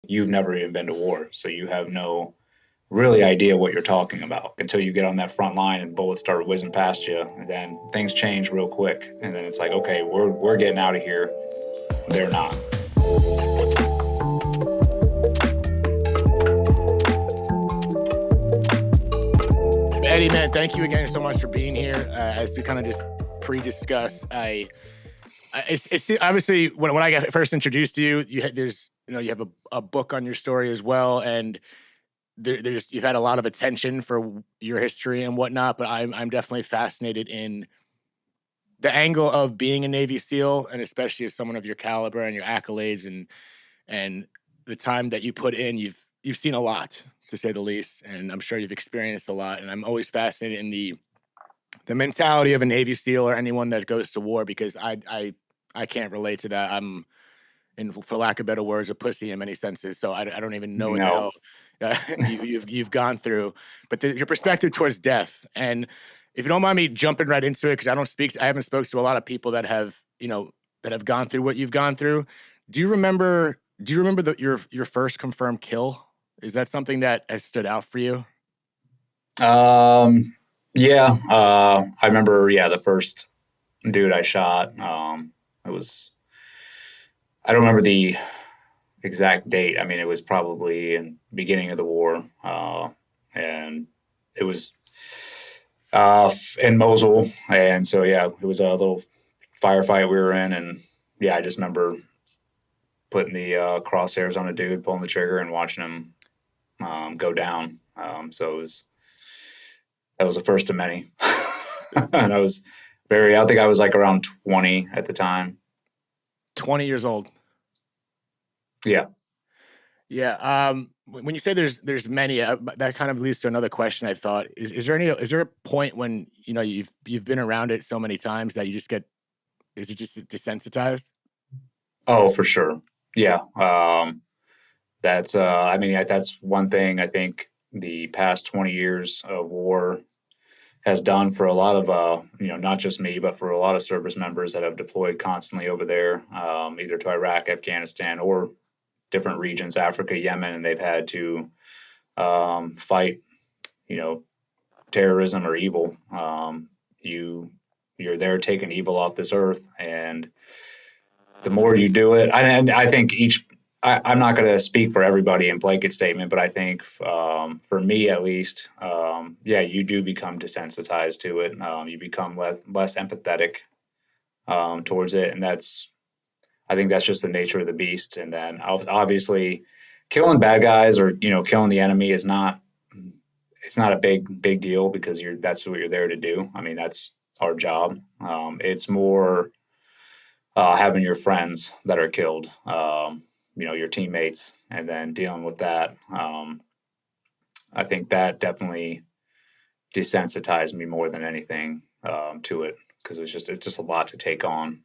you've never even been to war. So you have no really idea what you're talking about until you get on that front line and bullets start whizzing past you. And then things change real quick. And then it's like, okay, we're getting out of here. They're not. Eddie, man, thank you again so much for being here. As we kind of just pre-discussed, it's obviously when I got first introduced to you, you have a book on your story as well, and there's you've had a lot of attention for your history and whatnot. But I'm definitely fascinated in the angle of being a Navy SEAL, and especially as someone of your caliber and your accolades and the time that you put in. You've seen a lot, to say the least, and I'm sure you've experienced a lot. And I'm always fascinated in the mentality of a Navy SEAL or anyone that goes to war, because I can't relate to that. I'm, in for lack of better words, a pussy in many senses. So I don't even know what the No. hell you've gone through. But your perspective towards death, and if you don't mind me jumping right into it, because I haven't spoken to a lot of people that have gone through what you've gone through. Do you remember your first confirmed kill? Is that something that has stood out for you? Um, yeah. I remember, yeah, the first dude I shot. It was, I don't remember the exact date. I mean, it was probably in the beginning of the war. And it was in Mosul. And so, yeah, it was a little firefight we were in. And yeah, I just remember putting the crosshairs on a dude, pulling the trigger, and watching him go down. So that was the first of many. And I think I was like around 20 at the time. 20 years old. Yeah. Yeah. When you say there's many, that kind of leads to another question. I thought, is there a point when you've been around it so many times that you just is it just desensitized? Oh, for sure. Yeah. I mean, that's one thing I think the past 20 years of war has done for a lot of, not just me, but for a lot of service members that have deployed constantly over there, either to Iraq, Afghanistan, or different regions, Africa, Yemen, and they've had to fight, terrorism or evil. You're there taking evil off this earth, and the more you do it, and I think I'm not going to speak for everybody in blanket statement, but I think for me at least, yeah, you do become desensitized to it. You become less empathetic towards it, and I think that's just the nature of the beast. And then obviously, killing bad guys or killing the enemy it's not a big deal, because that's what you're there to do. I mean, that's our job. It's more having your friends that are killed. Your teammates, and then dealing with that. I think that definitely desensitized me more than anything to it, because it's just a lot to take on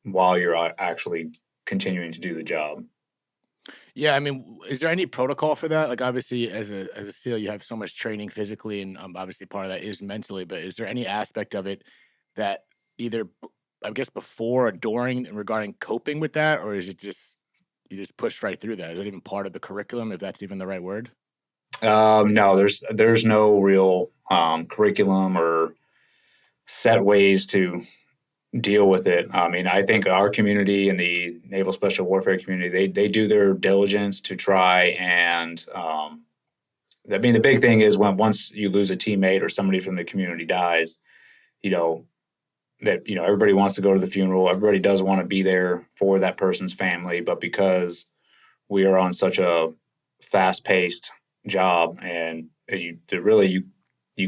while you're actually continuing to do the job. Yeah, I mean, is there any protocol for that? Like, obviously, as a SEAL, you have so much training physically, and obviously part of that is mentally. But is there any aspect of it that either, I guess, before or during regarding coping with that, or is it just you just push right through that? Is it even part of the curriculum, if that's even the right word? No, there's no real curriculum or set ways to deal with it. I mean, I think our community and the Naval Special Warfare community, they do their diligence to try and. I mean, the big thing is once you lose a teammate or somebody from the community dies, that everybody wants to go to the funeral. Everybody does want to be there for that person's family, but because we are on such a fast-paced job, and you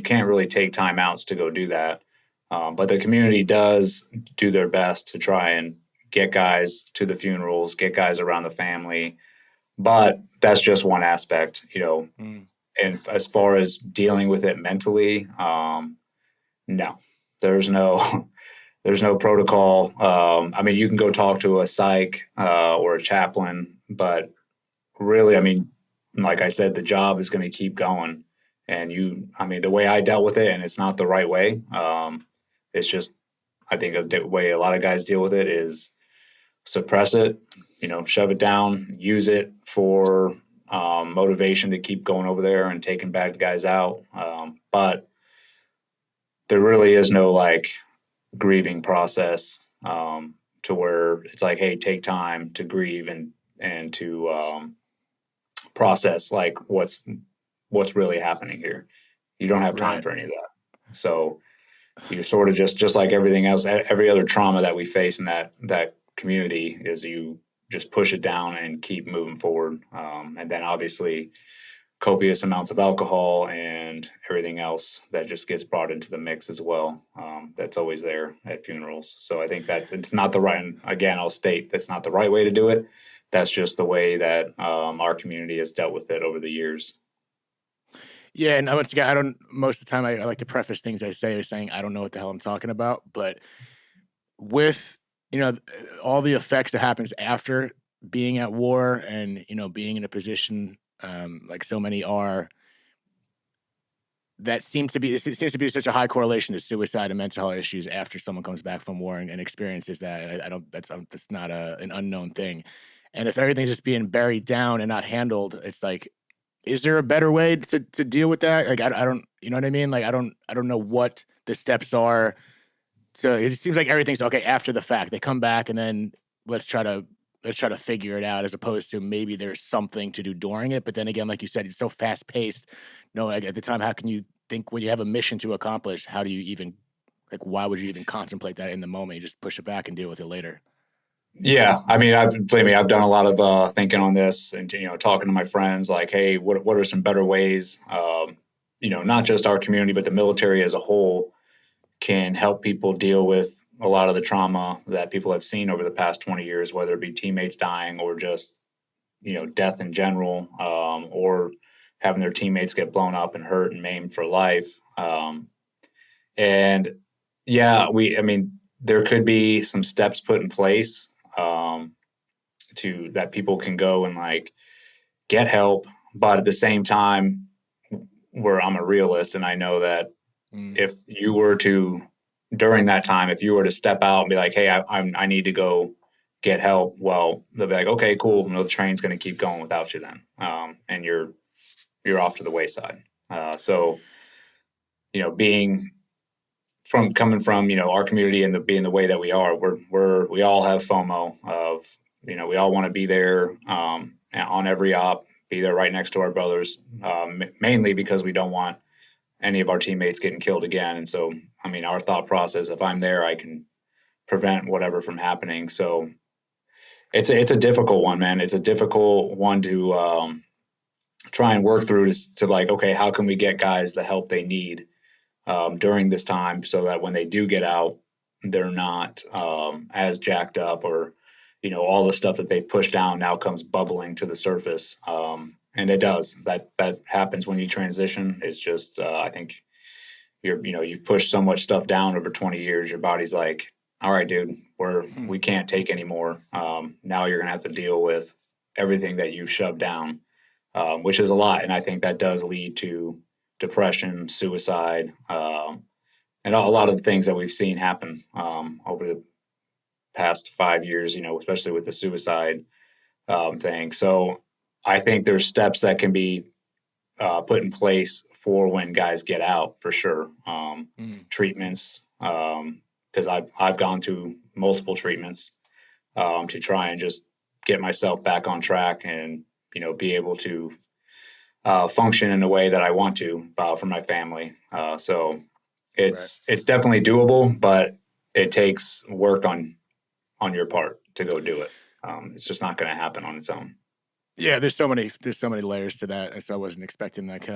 can't really take time outs to go do that. But the community does do their best to try and get guys to the funerals, get guys around the family. But that's just one aspect, Mm. And as far as dealing with it mentally, no, there's no there's no protocol. I mean, you can go talk to a psych or a chaplain, but really, I mean, like I said, the job is going to keep going. And I mean, the way I dealt with it, and it's not the right way. It's just, I think the way a lot of guys deal with it is suppress it, shove it down, use it for motivation to keep going over there and taking bad guys out. But there really is no like grieving process to where it's like, hey, take time to grieve and to process like what's really happening here. You don't have time Right. for any of that. So you're sort of just like everything else, every other trauma that we face in that community is you just push it down and keep moving forward. And then obviously copious amounts of alcohol and everything else that just gets brought into the mix as well. That's always there at funerals. So I think it's not the right, and again, I'll state that's not the right way to do it. That's just the way that our community has dealt with it over the years. Yeah, and once again, most of the time I like to preface things I say by saying I don't know what the hell I'm talking about, but with all the effects that happens after being at war and being in a position like so many are, it seems to be such a high correlation to suicide and mental health issues after someone comes back from war and experiences that. And I don't that's not an unknown thing. And if everything's just being buried down and not handled, it's like, is there a better way to deal with that? Like I don't, you know what I mean? Like I don't know what the steps are. So it seems like everything's okay after the fact. They come back and then let's try to figure it out, as opposed to maybe there's something to do during it. But then again, like you said, it's so fast paced. No, like at the time, how can you think when you have a mission to accomplish? How do you even like? Why would you even contemplate that in the moment? You just push it back and deal with it later. Yeah, I mean, I've done a lot of thinking on this, and talking to my friends, like, hey, what are some better ways? Not just our community, but the military as a whole can help people deal with a lot of the trauma that people have seen over the past 20 years, whether it be teammates dying or just death in general, or having their teammates get blown up and hurt and maimed for life. And yeah, I mean, there could be some steps put in place to that people can go and like get help, but at the same time, where I'm a realist and I know that if you were to during that time, if you were to step out and be like, hey, I need to go get help, well, they'll be like, okay, cool, the train's going to keep going without you then, and you're off to the wayside. So being coming from our community and being the way that we are, we all have FOMO of we all want to be there on every op, be there right next to our brothers, mainly because we don't want any of our teammates getting killed again. And so, I mean, our thought process, if I'm there, I can prevent whatever from happening. So it's a difficult one, man. It's a difficult one to try and work through to like, okay, how can we get guys the help they need during this time so that when they do get out, they're not as jacked up, or all the stuff that they push down now comes bubbling to the surface. And it does. That happens when you transition. It's just I think you've pushed so much stuff down over 20 years. Your body's like, all right, dude, we can't take anymore. Now you're gonna have to deal with everything that you shoved down, which is a lot. And I think that does lead to depression, suicide, and a lot of the things that we've seen happen over the past 5 years. Especially with the suicide thing. So I think there's steps that can be put in place for when guys get out, for sure. Treatments, because I've gone through multiple treatments to try and just get myself back on track and be able to function in a way that I want to for my family. So it's definitely doable, but it takes work on your part to go do it. It's just not going to happen on its own. Yeah, there's so many layers to that, and so I wasn't expecting like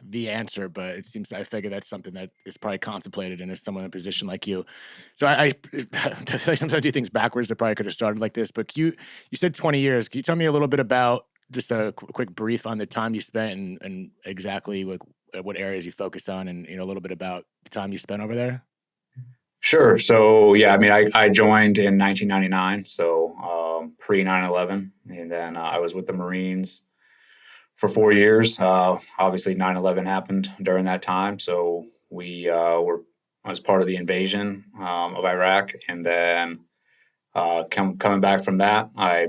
the answer, but it seems I figure that's something that is probably contemplated, and as someone in a position like you, so I sometimes I do things backwards. That probably could have started like this, but you said 20 years. Can you tell me a little bit about just a quick brief on the time you spent and exactly like what areas you focus on, and a little bit about the time you spent over there? Sure. So yeah, I mean, I joined in 1999, so pre 9/11, and then I was with the Marines for 4 years. Obviously, 9/11 happened during that time, so we were as part of the invasion of Iraq, and then Coming back from that, I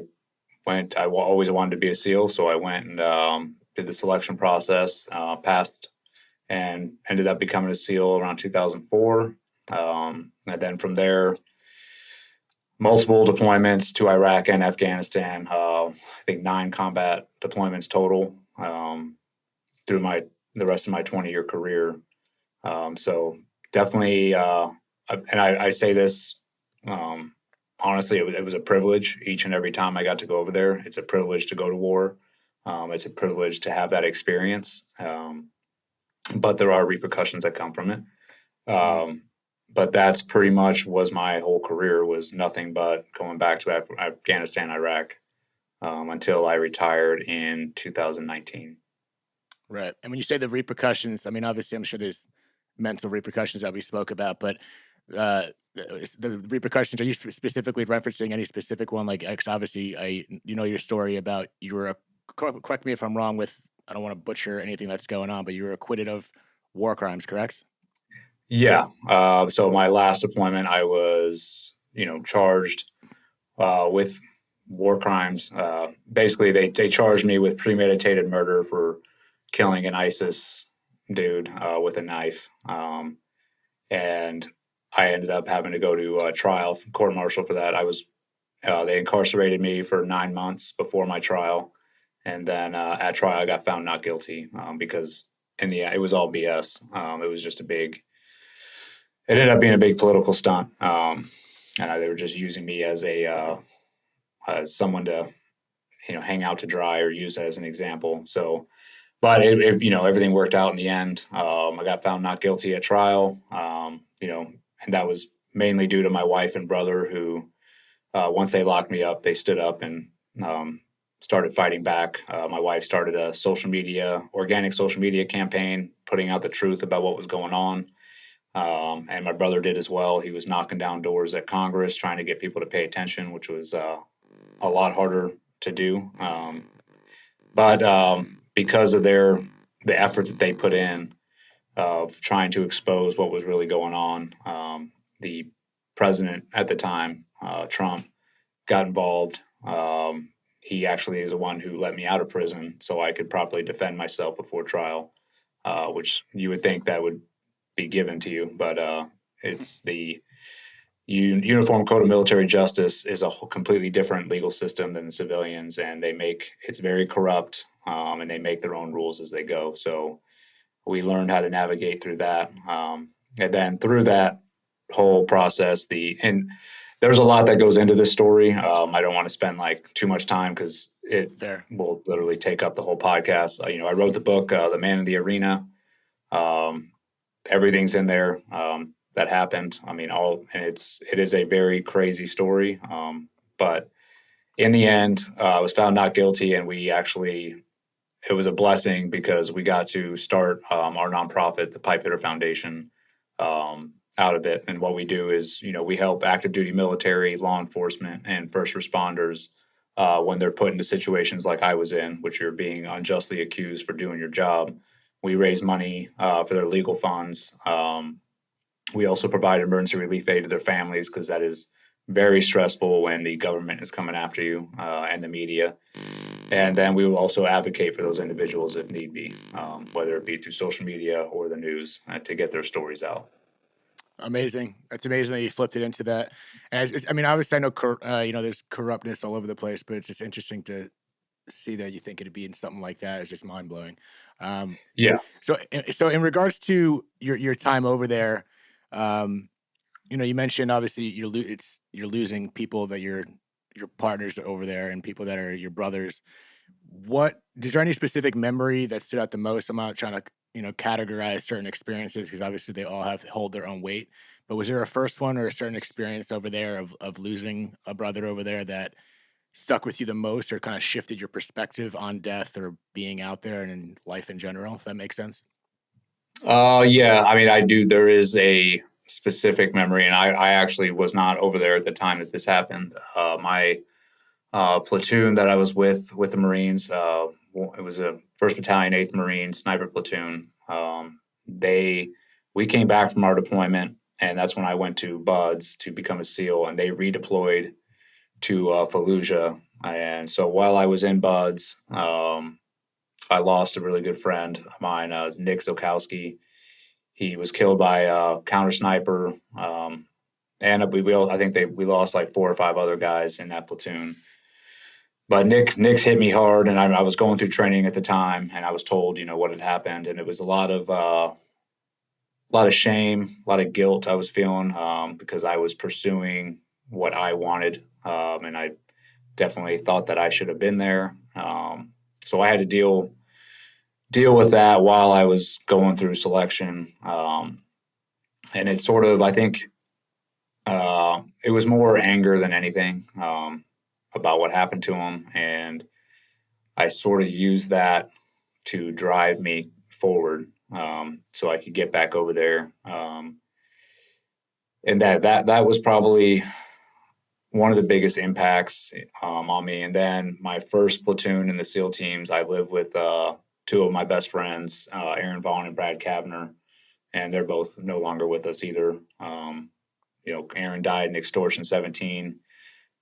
always wanted to be a SEAL, so I went and did the selection process, passed, and ended up becoming a SEAL around 2004. And then from there, multiple deployments to Iraq and Afghanistan. I think 9 combat deployments total through the rest of my 20-year career. So definitely, and I say this honestly, it was a privilege each and every time I got to go over there. It's a privilege to go to war. It's a privilege to have that experience. But there are repercussions that come from it. But that's pretty much was my whole career, was nothing but going back to Afghanistan, Iraq, until I retired in 2019. Right. And when you say the repercussions, I mean, obviously, I'm sure there's mental repercussions that we spoke about, but the repercussions, are you specifically referencing any specific one? Like, 'cause obviously, you know your story about you were, correct me if I'm wrong with, I don't want to butcher anything that's going on, but you were acquitted of war crimes, correct? Yeah. So my last deployment, I was, charged with war crimes. Basically, they charged me with premeditated murder for killing an ISIS dude with a knife. And I ended up having to go to a trial, court martial for that. They incarcerated me for 9 months before my trial. And then at trial, I got found not guilty because in the end, it was all BS. It was just it ended up being a big political stunt. And they were just using me as as someone to, hang out to dry or use as an example. So, but everything worked out in the end. I got found not guilty at trial. And that was mainly due to my wife and brother who, once they locked me up, they stood up and started fighting back. My wife started a organic social media campaign, putting out the truth about what was going on. And my brother did as well. He was knocking down doors at Congress, trying to get people to pay attention, which was a lot harder to do. But because of the effort that they put in of trying to expose what was really going on, the president at the time, Trump, got involved. He actually is the one who let me out of prison so I could properly defend myself before trial, which you would think that would be given to you, but it's the Uniform Code of Military Justice is a completely different legal system than the civilians, and it's very corrupt, and they make their own rules as they go. So we learned how to navigate through that, and then through that whole process, and there's a lot that goes into this story. I don't want to spend like too much time because it will literally take up the whole podcast. I wrote the book, The Man in the Arena. Everything's in there that happened. I mean, it is a very crazy story. But in the end, I was found not guilty, and it was a blessing because we got to start our nonprofit, the Pipe Hitter Foundation, out of it. And what we do is, we help active duty military, law enforcement, and first responders when they're put into situations like I was in, which you're being unjustly accused for doing your job. We raise money for their legal funds. We also provide emergency relief aid to their families because that is very stressful when the government is coming after you and the media. And then we will also advocate for those individuals if need be, whether it be through social media or the news to get their stories out. Amazing. That's amazing that you flipped it into that. And I mean, obviously I know, there's corruptness all over the place, but it's just interesting to see that you think it'd be in something like that. Is just mind blowing. Yeah. So in regards to your time over there, you mentioned obviously you're losing people that your partners over there and people that are your brothers. Is there any specific memory that stood out the most? I'm not trying to categorize certain experiences because obviously they all hold their own weight. But was there a first one or a certain experience over there of losing a brother over there that stuck with you the most or kind of shifted your perspective on death or being out there and in life in general, if that makes sense? Yeah. I mean, I do. There is a specific memory, and I actually was not over there at the time that this happened. My platoon that I was with the Marines, it was a 1st Battalion, 8th Marine Sniper Platoon. We came back from our deployment, and that's when I went to BUDS to become a SEAL, and they redeployed Fallujah. And so while I was in Buds, I lost a really good friend of mine, Nick Zokowski. He was killed by a counter sniper. And I think we lost like 4 or 5 other guys in that platoon. But Nick's hit me hard, and I was going through training at the time, and I was told, what had happened, and it was a lot of shame, a lot of guilt I was feeling because I was pursuing what I wanted, and I definitely thought that I should have been there. So I had to deal with that while I was going through selection, and it's sort of, I think, it was more anger than anything about what happened to him, and I sort of used that to drive me forward, so I could get back over there. And that was probably one of the biggest impacts on me. And then my first platoon in the SEAL teams, I lived with 2 of my best friends, Aaron Vaughn and Brad Kavner, and they're both no longer with us either. Aaron died in Extortion 17,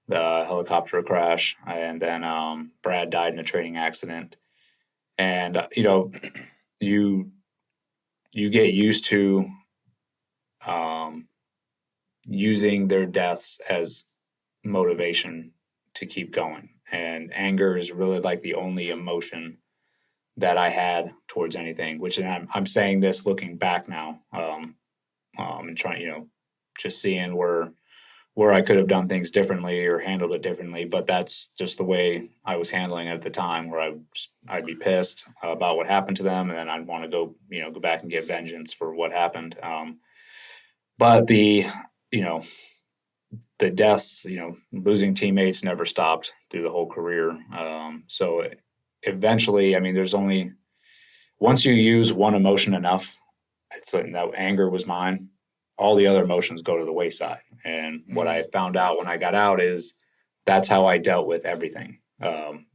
the helicopter crash, and then Brad died in a training accident. And you get used to using their deaths as motivation to keep going. And anger is really like the only emotion that I had towards anything, which I'm saying this looking back now, and trying, just seeing where I could have done things differently or handled it differently. But that's just the way I was handling it at the time, where I'd be pissed about what happened to them, and then I'd want to go back and get vengeance for what happened. But the deaths, losing teammates never stopped through the whole career. So eventually, once you use one emotion enough, it's like that anger was mine. All the other emotions go to the wayside. And what I found out when I got out is that's how I dealt with everything.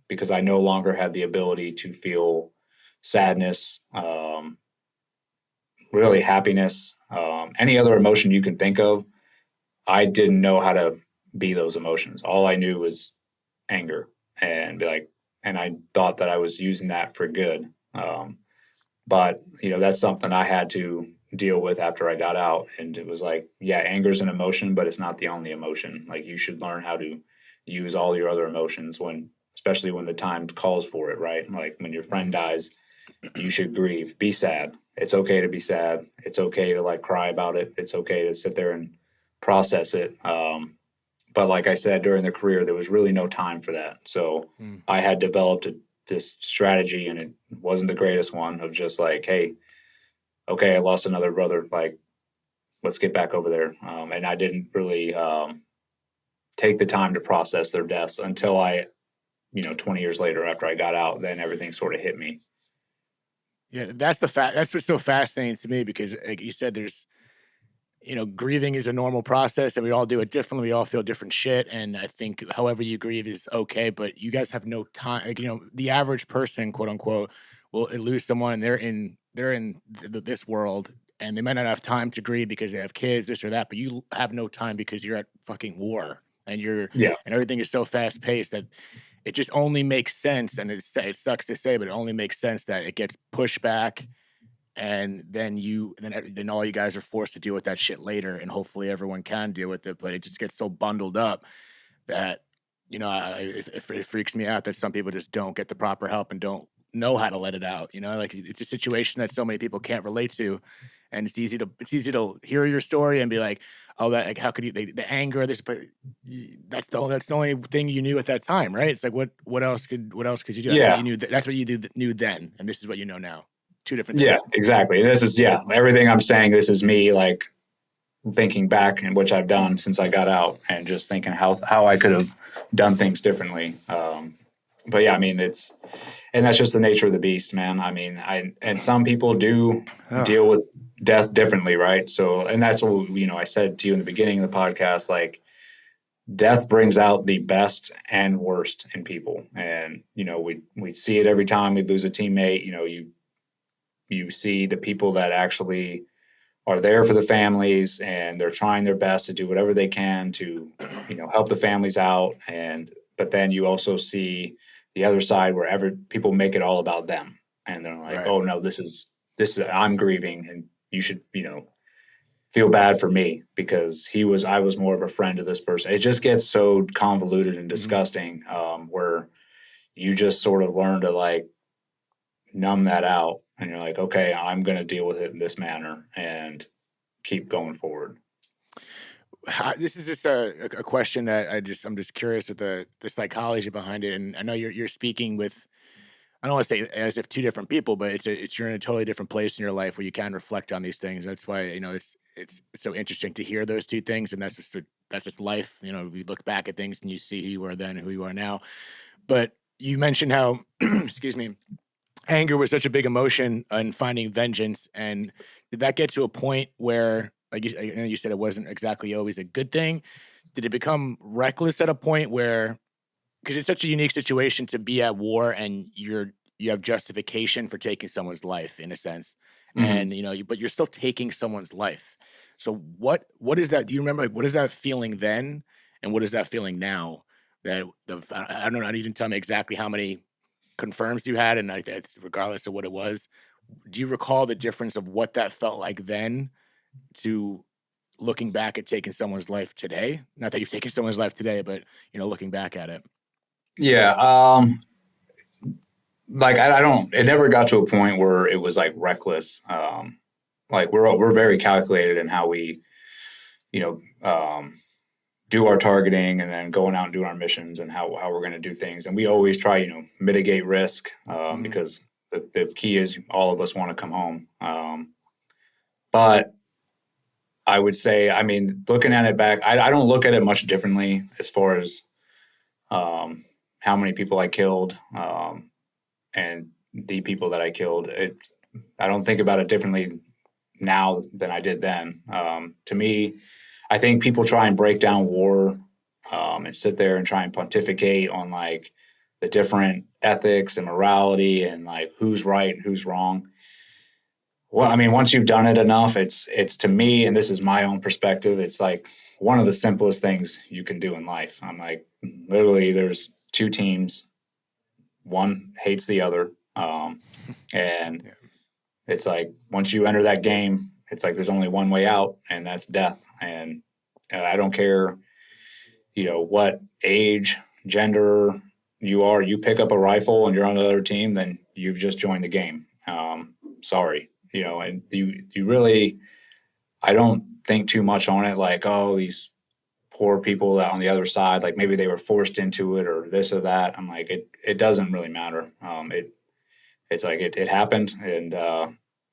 Because I no longer had the ability to feel sadness, really happiness, any other emotion you can think of. I didn't know how to be those emotions. All I knew was anger, and I thought that I was using that for good. But that's something I had to deal with after I got out. And it was like, yeah, anger is an emotion, but it's not the only emotion. Like, you should learn how to use all your other emotions especially when the time calls for it, right? Like when your friend dies, you should grieve, be sad. It's okay to be sad. It's okay to cry about it. It's okay to sit there and process it. But like I said, during the career, there was really no time for that. So I had developed this strategy, and it wasn't the greatest one, of just like, hey, okay, I lost another brother. Let's get back over there. And I didn't really take the time to process their deaths until 20 years later, after I got out, then everything sort of hit me. Yeah, that's what's so fascinating to me, because like you said, there's, grieving is a normal process, and we all do it differently. We all feel different shit. And I think however you grieve is okay, but you guys have no time. The average person, quote unquote, will lose someone, and they're in this world, and they might not have time to grieve because they have kids, this or that, but you have no time because you're at fucking war, and Yeah. and everything is so fast paced that it just only makes sense. And it sucks to say, but it only makes sense that it gets pushed back, and then all you guys are forced to deal with that shit later, and hopefully everyone can deal with it, but it just gets so bundled up that it freaks me out that some people just don't get the proper help and don't know how to let it out. Like, it's a situation that so many people can't relate to, and it's easy to hear your story and be like, oh, that, like, how could you, the anger, this, but that's the only thing you knew at that time, right? It's like, what else could you do? That's what Yeah. you knew. That's what you knew then, and this is what you know now. Two different things. Yeah, exactly. This is, everything I'm saying, this is me thinking back, and which I've done since I got out, and just thinking how I could have done things differently. But yeah, and that's just the nature of the beast, man. And some people do deal with death differently, right? So, and that's what, I said to you in the beginning of the podcast, like, death brings out the best and worst in people. And, we see it every time we lose a teammate. You see the people that actually are there for the families, and they're trying their best to do whatever they can to, help the families out. But then you also see the other side where people make it all about them, and they're like, Right. oh no, this is I'm grieving, and you should, feel bad for me because I was more of a friend to this person. It just gets so convoluted and disgusting, where you just sort of learn to like numb that out, and you're like, okay, I'm going to deal with it in this manner and keep going forward. This is just a question that I'm just curious at the psychology behind it. And I know you're speaking with, I don't want to say as if two different people, but you're in a totally different place in your life where you can reflect on these things. That's why, it's so interesting to hear those two things. And that's just life. We look back at things and you see who you were then and who you are now. But you mentioned how, excuse me, anger was such a big emotion and finding vengeance. And did that get to a point where, like I know you said it wasn't exactly always a good thing. Did it become reckless at a point where, because it's such a unique situation to be at war and you have justification for taking someone's life in a sense, and but you're still taking someone's life. So what is that? Do you remember, like, what is that feeling then, and what is that feeling now? That I don't know. I didn't tell me exactly how many confirms you had, and regardless of what it was, do you recall the difference of what that felt like then to looking back at taking someone's life today? Not that you've taken someone's life today, but looking back at it. Yeah. Like I don't. It never got to a point where it was like reckless. Like we're very calculated in how we, you know, do our targeting and then going out and doing our missions and how we're going to do things. And we always try, mitigate risk, because the key is all of us want to come home. But I would say, I mean, looking at it back, I don't look at it much differently as far as how many people I killed, and the people that I killed. I don't think about it differently now than I did then. To me, I think people try and break down war, and sit there and try and pontificate on like the different ethics and morality and like who's right and who's wrong. Well, I mean, once you've done it enough, it's to me, and this is my own perspective, it's like one of the simplest things you can do in life. I'm like, literally, there's two teams, one hates the other, and it's like once you enter that game, it's like there's only one way out, and that's death. And I don't care, what age, gender you are. You pick up a rifle and you're on the other team, then you've just joined the game. Sorry. And you really, I don't think too much on it. Like, oh, these poor people that on the other side, like maybe they were forced into it or this or that. I'm like, it doesn't really matter. It's like it happened, and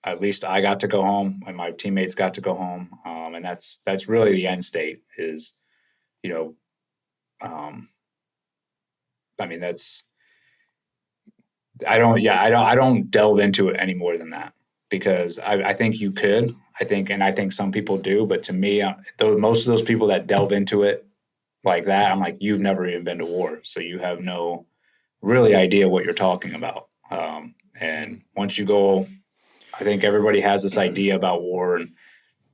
at least I got to go home and my teammates got to go home. And that's really the end state is, I mean, I don't delve into it any more than that, because I think you could, and I think some people do, but to me, most of those people that delve into it like that, I'm like, you've never even been to war, so you have no really idea what you're talking about. And once you go, I think everybody has this idea about war and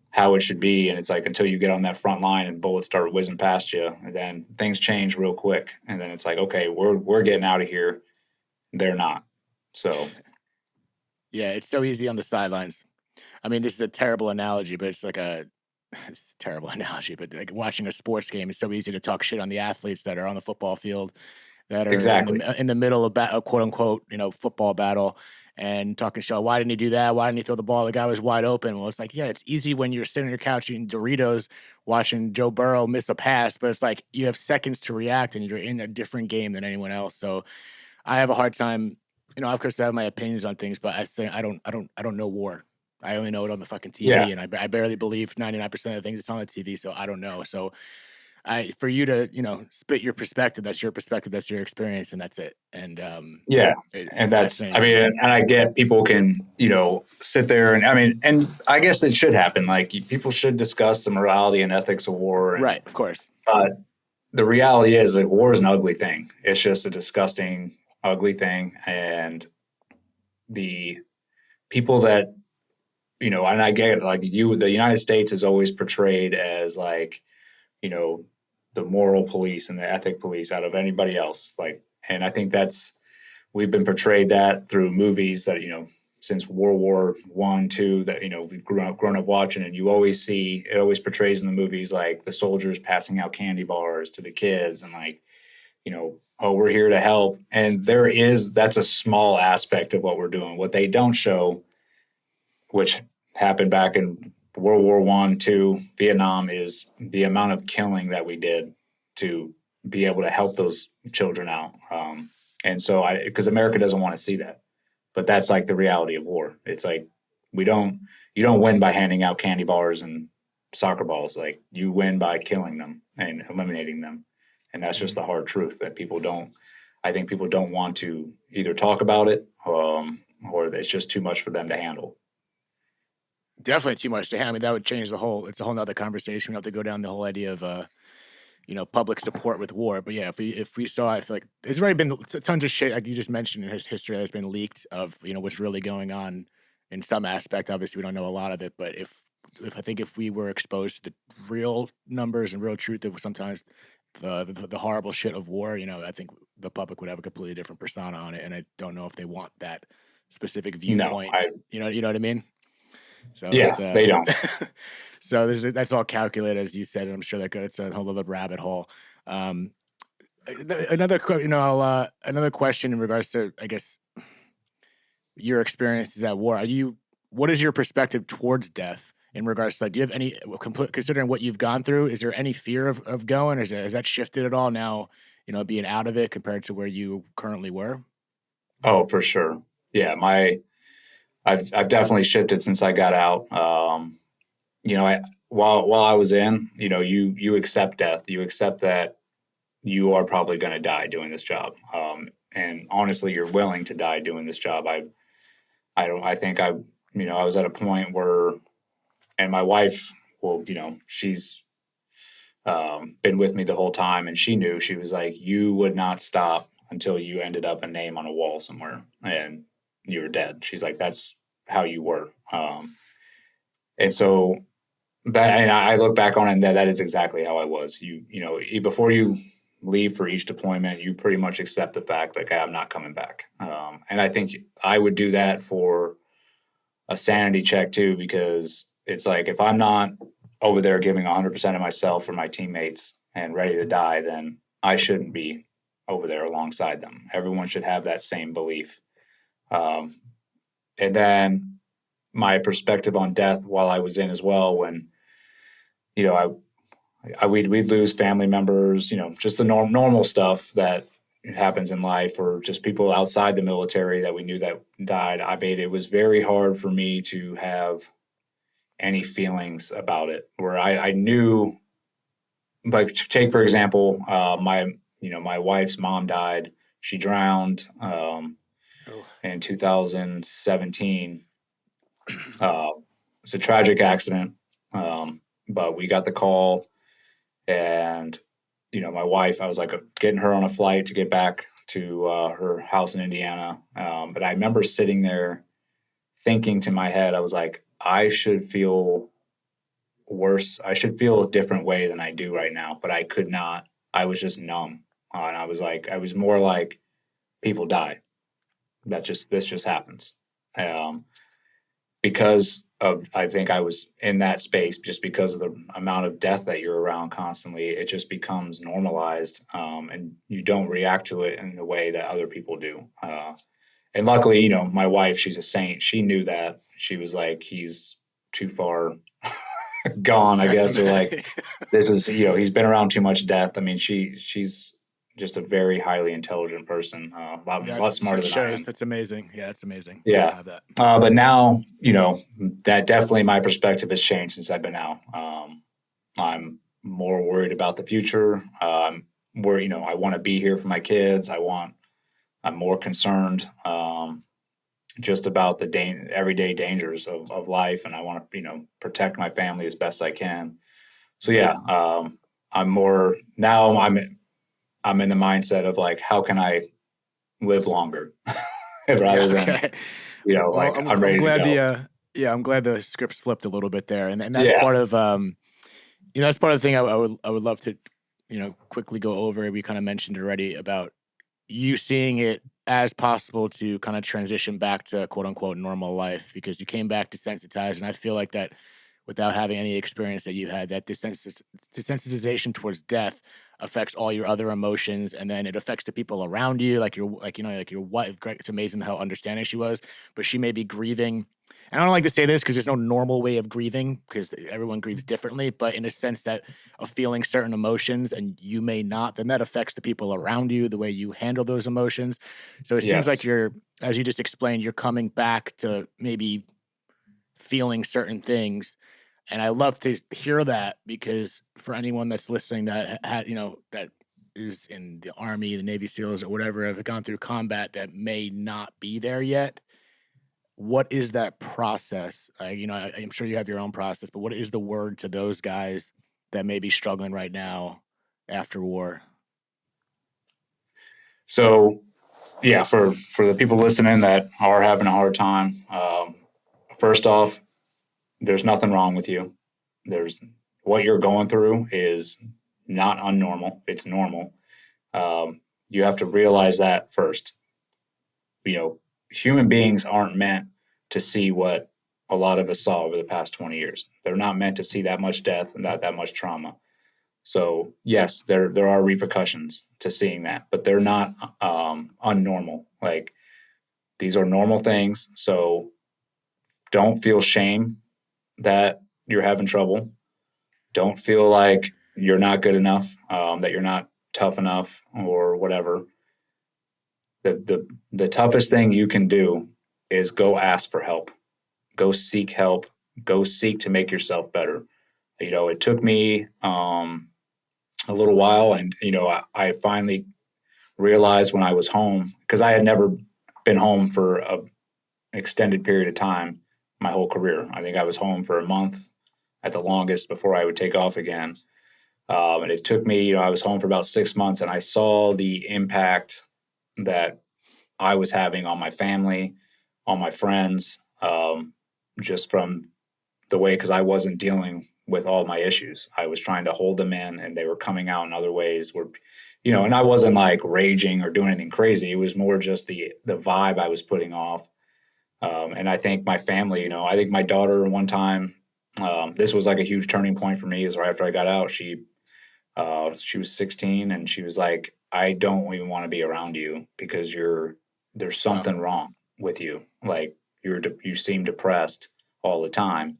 how it should be, and it's like until you get on that front line and bullets start whizzing past you, and then things change real quick, and then it's like, okay, we're getting out of here. They're not. So yeah, it's so easy on the sidelines. I mean, this is a terrible analogy, but it's a terrible analogy. But like watching a sports game, it's so easy to talk shit on the athletes that are on the football field, that are exactly. in the middle of a quote unquote football battle, and talking shit. Why didn't he do that? Why didn't he throw the ball? The guy was wide open. Well, it's like, yeah, it's easy when you're sitting on your couch eating Doritos, watching Joe Burrow miss a pass, but it's like you have seconds to react, and you're in a different game than anyone else. So I have a hard time. Of course, I have my opinions on things, but I say I don't know war. I only know it on the fucking TV, Yeah. and I barely believe 99% of the things that's on the TV, so I don't know. So for you to spit your perspective, that's your perspective, that's your experience, and that's it. And Yeah. it's And that's, I fascinating. mean, and I get people can, sit there and I mean, and I guess it should happen. Like people should discuss the morality and ethics of war. And, Right, of course. But the reality is that war is an ugly thing. It's just a disgusting, ugly thing. And the people that, and I get it, like the United States is always portrayed as like, you know, the moral police and the ethic police out of anybody else. Like, and I think we've been portrayed that through movies that, since World War I, II, that, we've grown up watching, and you always see, it always portrays in the movies, like the soldiers passing out candy bars to the kids and like, oh, we're here to help. And that's a small aspect of what we're doing. What they don't show, which happened back in World War I, II, Vietnam, is the amount of killing that we did to be able to help those children out. And so because America doesn't want to see that, but that's like the reality of war. It's like, you don't win by handing out candy bars and soccer balls. Like, you win by killing them and eliminating them. And that's just the hard truth that I think people don't want to either talk about it, or it's just too much for them to handle. Definitely too much to handle. I mean, that would change it's a whole nother conversation. We have to go down the whole idea of, public support with war. But yeah, if we saw, I feel like there's already been tons of shit, like you just mentioned, in history that's been leaked of, what's really going on in some aspect. Obviously, we don't know a lot of it, but if I think if we were exposed to the real numbers and real truth, that sometimes the horrible shit of war, I think the public would have a completely different persona on it, and I don't know if they want that specific viewpoint. No, you know what I mean? So yeah, they don't. So that's all calculated, as you said, and I'm sure it's a whole other rabbit hole. Another question in regards to, I guess, your experiences at war. What is your perspective towards death in regards to, like, do you have any, considering what you've gone through, is there any fear of going? Has that shifted at all now, being out of it compared to where you currently were? Oh, for sure. Yeah. I've definitely shifted since I got out. While I was in, you accept death. You accept that you are probably going to die doing this job. And honestly, you're willing to die doing this job. I was at a point where, and my wife, well, she's been with me the whole time, and she knew. She was like, you would not stop until you ended up a name on a wall somewhere and you were dead. She's like, that's how you were. And so and I look back on it, and that is exactly how I was. Before you leave for each deployment, you pretty much accept the fact that, okay, I'm not coming back. And I think I would do that for a sanity check too, because it's like, if I'm not over there giving 100% of myself for my teammates and ready to die, then I shouldn't be over there alongside them. Everyone should have that same belief. And then my perspective on death while I was in as well, when, we'd lose family members, just the normal stuff that happens in life, or just people outside the military that we knew that died. I mean, it was very hard for me to have any feelings about it, where I knew, like, take, for example, my wife's mom died. She drowned in 2017. It's a tragic accident. But we got the call, and, my wife, I was like getting her on a flight to get back to her house in Indiana. But I remember sitting there thinking to my head, I was like, I should feel worse. I should feel a different way than I do right now, but I could not. I was just numb. And I was more like, people die. This just happens. Because I think I was in that space, just because of the amount of death that you're around constantly. It just becomes normalized, and you don't react to it in the way that other people do. And luckily, my wife, she's a saint. She knew that. She was like, he's too far gone, I guess. Or like, this is, he's been around too much death. I mean, she's just a very highly intelligent person, a lot smarter than I am. That's amazing. Yeah, that's amazing. Yeah. But now, that definitely, my perspective has changed since I've been out. I'm more worried about the future. Where, I want to be here for my kids. I'm more concerned just about the everyday dangers of life. And I want to, protect my family as best I can. So yeah, I'm in the mindset of like, how can I live longer rather than, well, I'm ready to go. Yeah, I'm glad the scripts flipped a little bit there, and that's Yeah. part of that's part of the thing I would love to quickly go over. We kind of mentioned already about you seeing it as possible to kind of transition back to quote unquote normal life because you came back desensitized, and I feel like that without having any experience that you had, that desensitization towards death affects all your other emotions, and then it affects the people around you, like your wife. It's amazing how understanding she was, but she may be grieving. And I don't like to say this because there's no normal way of grieving because everyone grieves differently, but in a sense that of feeling certain emotions and you may not, then that affects the people around you, the way you handle those emotions. So it seems like Yes. you're, as you just explained, you're coming back to maybe feeling certain things. And I love to hear that because for anyone that's listening that had, that is in the Army, the Navy SEALs, or whatever, have gone through combat that may not be there yet. What is that process? I'm sure you have your own process, but what is the word to those guys that may be struggling right now after war? So yeah, for the people listening that are having a hard time, first off, there's nothing wrong with you. There's what you're going through is not unnormal. It's normal. You have to realize that first. You know, human beings aren't meant to see what a lot of us saw over the past 20 years. They're not meant to see that much death and that much trauma. So yes, there are repercussions to seeing that, but they're not unnormal. Like these are normal things. So don't feel shame that you're having trouble. Don't feel like you're not good enough, that you're not tough enough, or whatever. The toughest thing you can do is go ask for help. Go seek help. Go seek to make yourself better. It took me a little while, and I finally realized when I was home because I had never been home for an extended period of time my whole career. I think I was home for a month at the longest before I would take off again. And it took me, I was home for about 6 months, and I saw the impact that I was having on my family, on my friends, just from the way, because I wasn't dealing with all my issues. I was trying to hold them in, and they were coming out in other ways where, and I wasn't like raging or doing anything crazy. It was more just the vibe I was putting off. And I think my family, I think my daughter one time, this was like a huge turning point for me is right after I got out. She was 16 and she was like, I don't even want to be around you because there's Wow. something wrong with you. Like you seem depressed all the time.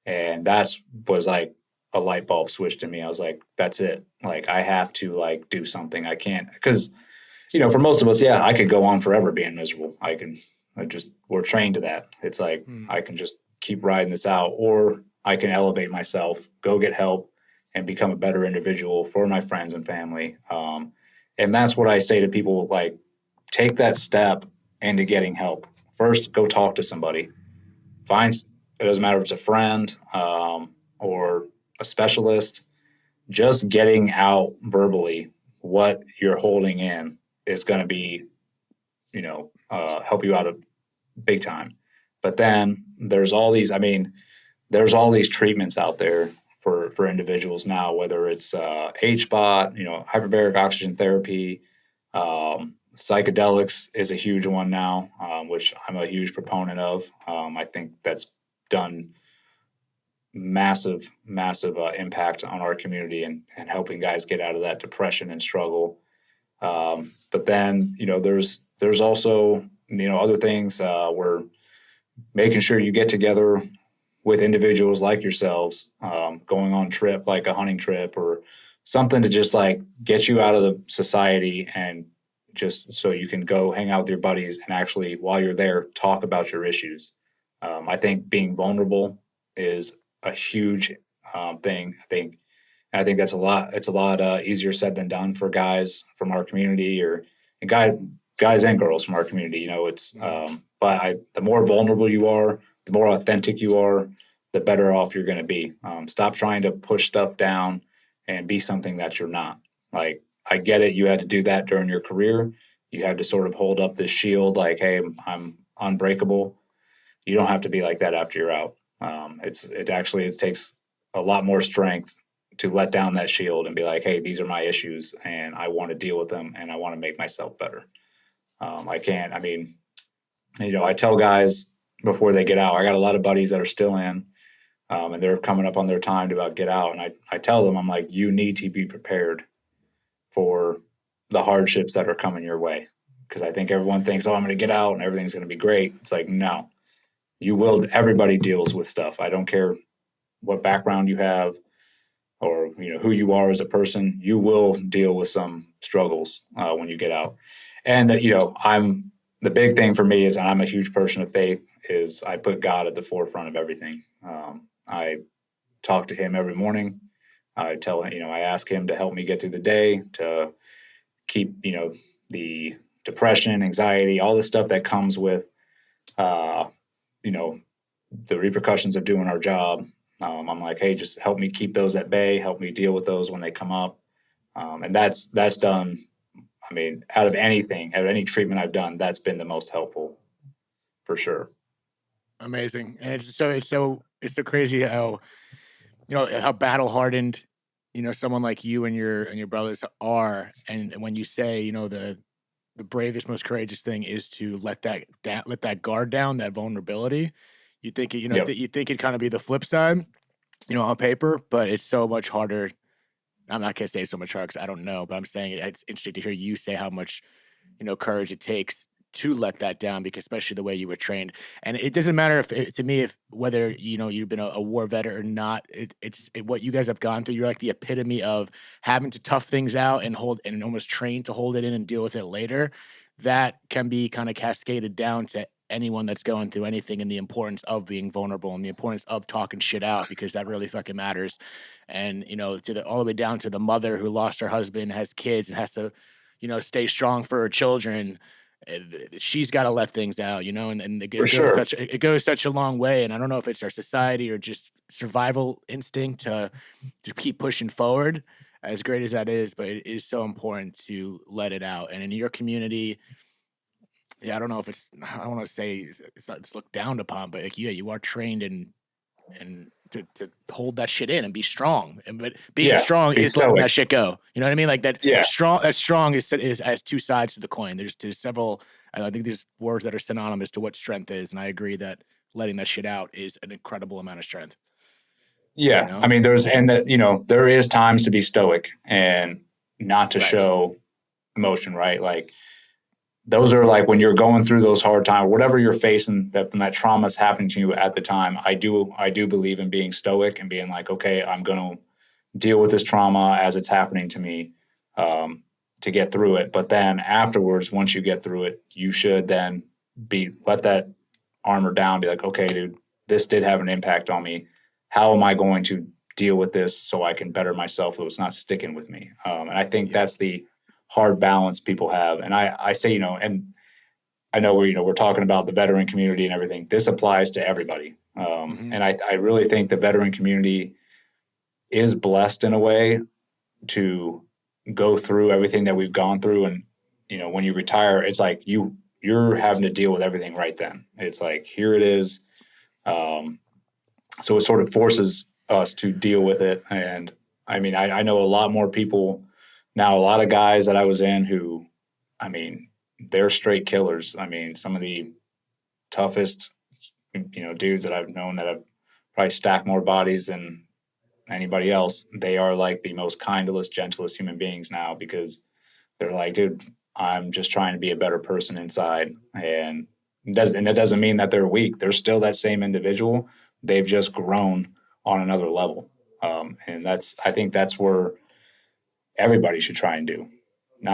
And that's was like a light bulb switch to me. I was like, that's it. Like I have to like do something. I can't, because for most of us, yeah, I could go on forever being miserable. We're trained to that. It's like Mm. I can just keep riding this out, or I can elevate myself, go get help, and become a better individual for my friends and family. And that's what I say to people: like, take that step into getting help. First, go talk to somebody. Find it doesn't matter if it's a friend or a specialist. Just getting out verbally what you're holding in is going to be, help you out a big time. But then there's all these. I mean, there's all these treatments out there for individuals now, whether it's HBOT, hyperbaric oxygen therapy, psychedelics is a huge one now, which I'm a huge proponent of. I think that's done massive impact on our community and helping guys get out of that depression and struggle. But then, there's also, other things where making sure you get together with individuals like yourselves, going on trip, like a hunting trip or something to just like get you out of the society and just so you can go hang out with your buddies and actually, while you're there, talk about your issues. I think being vulnerable is a huge thing. I think that's a lot. It's a lot easier said than done for guys from our community or and guys and girls from our community. It's Mm. the more vulnerable you are, the more authentic you are, the better off you're going to be. Stop trying to push stuff down and be something that you're not. Like I get it, you had to do that during your career. You had to sort of hold up this shield, like, hey, I'm unbreakable. you don't have to be like that after you're out. It takes a lot more strength to let down that shield and be like, hey, these are my issues and I want to deal with them and I want to make myself better. I can't, I mean, I tell guys before they get out, I got a lot of buddies that are still in, and they're coming up on their time to about get out. And I tell them, I'm like, you need to be prepared for the hardships that are coming your way. Because I think everyone thinks, oh, I'm going to get out and everything's going to be great. It's like, no, you will. Everybody deals with stuff. I don't care what background you have or who you are as a person. You will deal with some struggles when you get out. And that I'm the big thing for me is, and I'm a huge person of faith, is I put God at the forefront of everything. I talk to Him every morning. I tell him, I ask Him to help me get through the day, to keep the depression, anxiety, all the stuff that comes with you know the repercussions of doing our job. I'm like, hey, just help me keep those at bay, help me deal with those when they come up. And that's done. I mean, out of any treatment I've done, that's been the most helpful for sure. Amazing. And it's so crazy how, how battle hardened, someone like you and your brothers are. And when you say, the bravest, most courageous thing is to let that guard down, that vulnerability. You think it, Yep. you think it'd kind of be the flip side, on paper, but it's so much harder. I'm not gonna say so much harder because I don't know, but I'm saying it's interesting to hear you say how much, courage it takes to let that down, because especially the way you were trained. And it doesn't matter to me, if whether, you've been a war vet or not, what you guys have gone through. You're like the epitome of having to tough things out and hold and almost train to hold it in and deal with it later. That can be kind of cascaded down to anyone that's going through anything, and the importance of being vulnerable and the importance of talking shit out, because that really fucking matters. And, to all the way down to the mother who lost her husband, has kids, and has to, stay strong for her children. She's got to let things out, and For sure. it goes such a long way. And I don't know if it's our society or just survival instinct to keep pushing forward, as great as that is, but it is so important to let it out. And in your community, yeah, I don't know if I don't want to say it's looked down upon, but like, yeah, you are trained and to hold that shit in and be strong. But being Yeah. strong Be is letting stoic. that shit go. You know what I mean? Like that Yeah. strong is has two sides to the coin. There's several. I think there's words that are synonymous to what strength is, and I agree that letting that shit out is an incredible amount of strength. Yeah. I mean, there is times to be stoic and not to Right. show emotion, right? Like, those are like when you're going through those hard times, whatever you're facing, when that trauma is happening to you at the time. I do believe in being stoic and being like, okay, I'm going to deal with this trauma as it's happening to me, to get through it. But then afterwards, once you get through it, you should then let that armor down, be like, okay, dude, this did have an impact on me. How am I going to deal with this so I can better myself so it's not sticking with me? And I think that's the hard balance people have. And I say, and I know we're talking about the veteran community and everything. This applies to everybody. And I really think the veteran community is blessed in a way to go through everything that we've gone through. And, when you retire, it's like you're having to deal with everything right then. It's like, here it is. So it sort of forces us to deal with it. And I mean, I know a lot more people now, a lot of guys that I was in who, I mean, they're straight killers. I mean, some of the toughest, dudes that I've known that have probably stacked more bodies than anybody else. They are like the most kindest, gentlest human beings now, because they're like, dude, I'm just trying to be a better person inside. And it doesn't mean that they're weak. They're still that same individual. They've just grown on another level. And I think that's where everybody should try and do.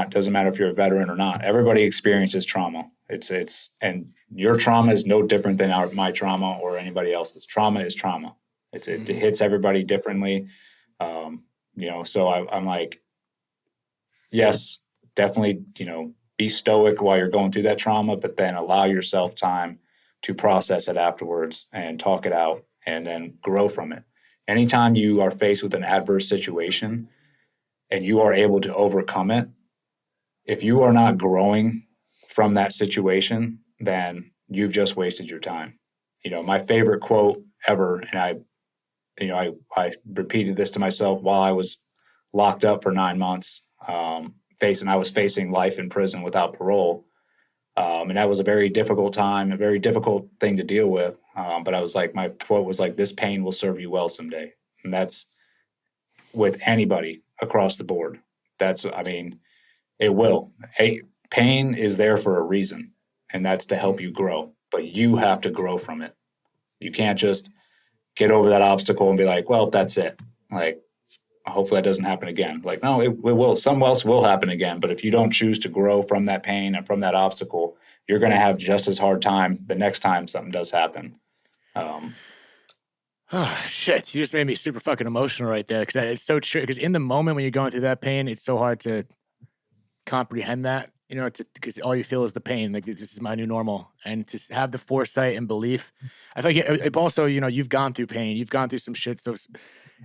Doesn't matter if you're a veteran or not. Everybody experiences trauma. And your trauma is no different than my trauma or anybody else's. Trauma is trauma. It hits everybody differently. So I'm like, yes, definitely, be stoic while you're going through that trauma, but then allow yourself time to process it afterwards and talk it out and then grow from it. Anytime you are faced with an adverse situation and you are able to overcome it, if you are not growing from that situation, then you've just wasted your time. my favorite quote ever, and I repeated this to myself while I was locked up for 9 months, I was facing life in prison without parole. And that was a very difficult time, a very difficult thing to deal with. But I was like, my quote was like, this pain will serve you well someday. And that's with anybody across the board. It will. Hey, pain is there for a reason, and that's to help you grow. But you have to grow from it. You can't just get over that obstacle and be like, well, that's it. Like, hopefully that doesn't happen again. Like, no, it will. Some else will happen again. But if you don't choose to grow from that pain and from that obstacle, you're going to have just as hard time the next time something does happen. Oh shit! You just made me super fucking emotional right there, because it's so true. Because in the moment when you're going through that pain, it's so hard to comprehend that, because all you feel is the pain. Like, this is my new normal, and to have the foresight and belief. I think it also, you've gone through pain, you've gone through some shit. So,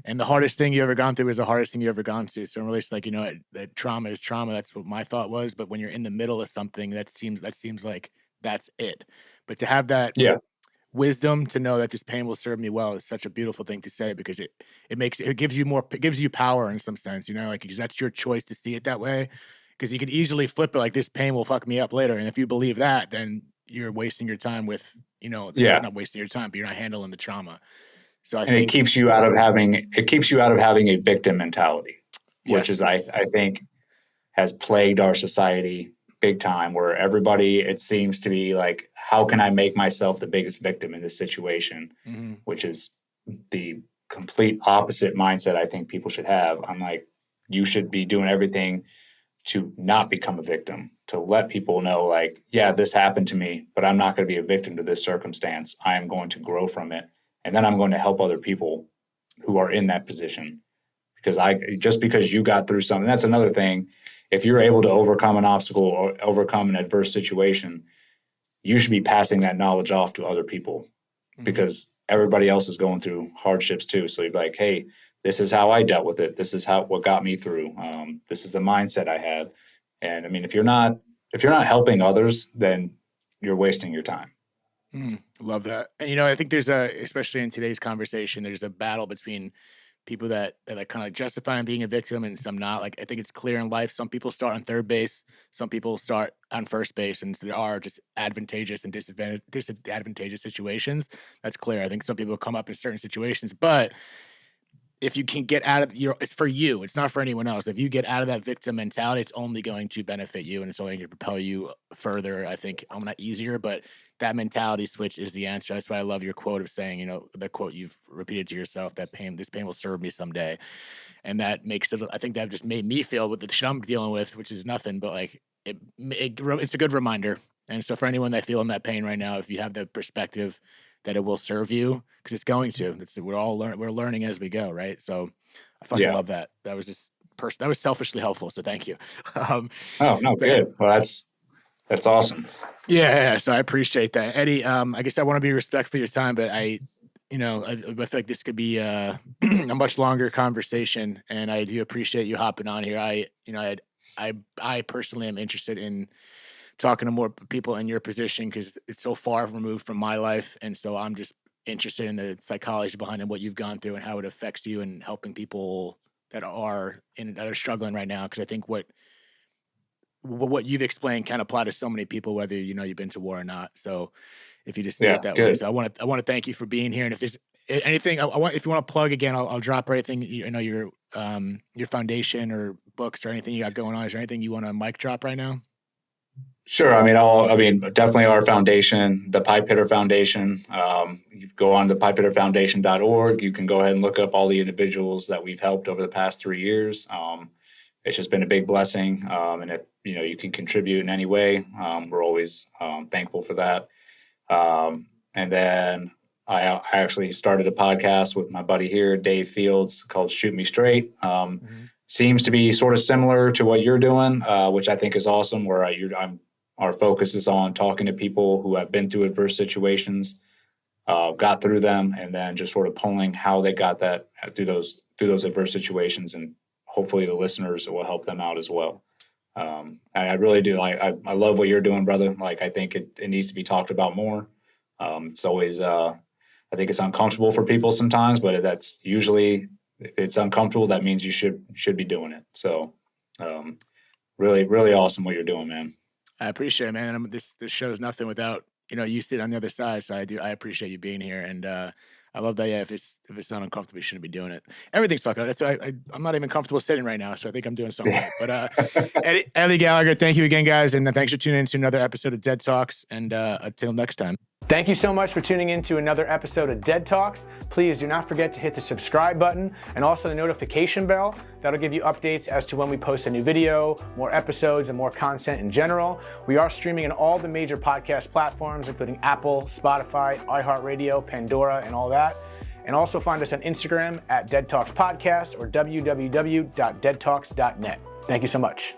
and the hardest thing you ever gone through is the hardest thing you ever gone through. So in relation, like, that trauma is trauma. That's what my thought was. But when you're in the middle of something, that seems like that's it. But to have that Yeah. wisdom to know that this pain will serve me well is such a beautiful thing to say, because it gives you power in some sense, because that's your choice to see it that way. Because you could easily flip it like, this pain will fuck me up later, and if you believe that, then you're wasting your time with not wasting your time, but you're not handling the trauma. So I think it keeps you out of having a victim mentality, which is I think has plagued our society big time, where everybody, it seems to be like, how can I make myself the biggest victim in this situation? Mm-hmm. Which is the complete opposite mindset I think people should have. I'm like, you should be doing everything to not become a victim, to let people know, like, yeah, this happened to me, but I'm not going to be a victim to this circumstance. I am going to grow from it. And then I'm going to help other people who are in that position. Because just because you got through something, that's another thing. If you're able to overcome an obstacle or overcome an adverse situation, you should be passing that knowledge off to other people, because everybody else is going through hardships too. So you're like, hey, this is how I dealt with it. This is what got me through. This is the mindset I had. And I mean, if you're not helping others, then you're wasting your time. Love that. And I think there's especially in today's conversation, there's a battle between people that like kind of justifying being a victim and some not. Like, I think it's clear in life, some people start on third base, some people start on first base, and there are just advantageous and disadvantageous situations. That's clear. I think some people come up in certain situations, but if you can get out of it's for you, it's not for anyone else. If you get out of that victim mentality, it's only going to benefit you, and it's only going to propel you further. I think not easier, but that mentality switch is the answer. That's why I love your quote of saying, the quote you've repeated to yourself, that this pain will serve me someday. And that makes it, I think that just made me feel with the shit I'm dealing with, which is nothing, but like it's a good reminder. And so for anyone that feeling that pain right now, if you have the perspective that it will serve you, because it's going to. We're learning as we go, right? So I fucking love that. That was just that was selfishly helpful. So thank you. Oh no, good. Well, that's awesome. Yeah. So I appreciate that, Eddie. I guess I want to be respectful of your time, but I feel like this could be a much longer conversation, and I do appreciate you hopping on here. I personally am interested in talking to more people in your position, because it's so far removed from my life. And so I'm just interested in the psychology behind it, what you've gone through and how it affects you, and helping people that are struggling right now. Because I think what you've explained can apply to so many people, whether you've been to war or not. So if you just see it that way. So I want to thank you for being here. And if there's anything if you want to plug again, I'll drop everything. Your foundation or books or anything you got going on. Is there anything you want to mic drop right now? Sure. I mean, definitely our foundation, the Pipe Hitter Foundation. You go on to pipehitterfoundation.org. You can go ahead and look up all the individuals that we've helped over the past 3 years. It's just been a big blessing. And if you can contribute in any way, we're always thankful for that. And then I actually started a podcast with my buddy here, Dave Fields, called Shoot Me Straight. Seems to be sort of similar to what you're doing, which I think is awesome, where our focus is on talking to people who have been through adverse situations, got through them, and then just sort of pulling how they got that through those adverse situations, and hopefully the listeners will help them out as well. I really do. I love what you're doing, brother. Like, I think it needs to be talked about more. It's always, I think it's uncomfortable for people sometimes, but that's usually, if it's uncomfortable, that means you should be doing it. So, really, really awesome what you're doing, man. I appreciate it, man. This show is nothing without you sit on the other side. So I appreciate you being here, and I love that. Yeah, if it's not uncomfortable, you shouldn't be doing it. Everything's fucking. That's why I'm not even comfortable sitting right now. So I think I'm doing something right. But Eddie Gallagher, thank you again, guys, and thanks for tuning in to another episode of Dead Talks. And until next time. Thank you so much for tuning in to another episode of Dead Talks. Please do not forget to hit the subscribe button and also the notification bell. That'll give you updates as to when we post a new video, more episodes, and more content in general. We are streaming in all the major podcast platforms, including Apple, Spotify, iHeartRadio, Pandora, and all that. And also find us on Instagram at Dead Talks Podcast or www.deadtalks.net. Thank you so much.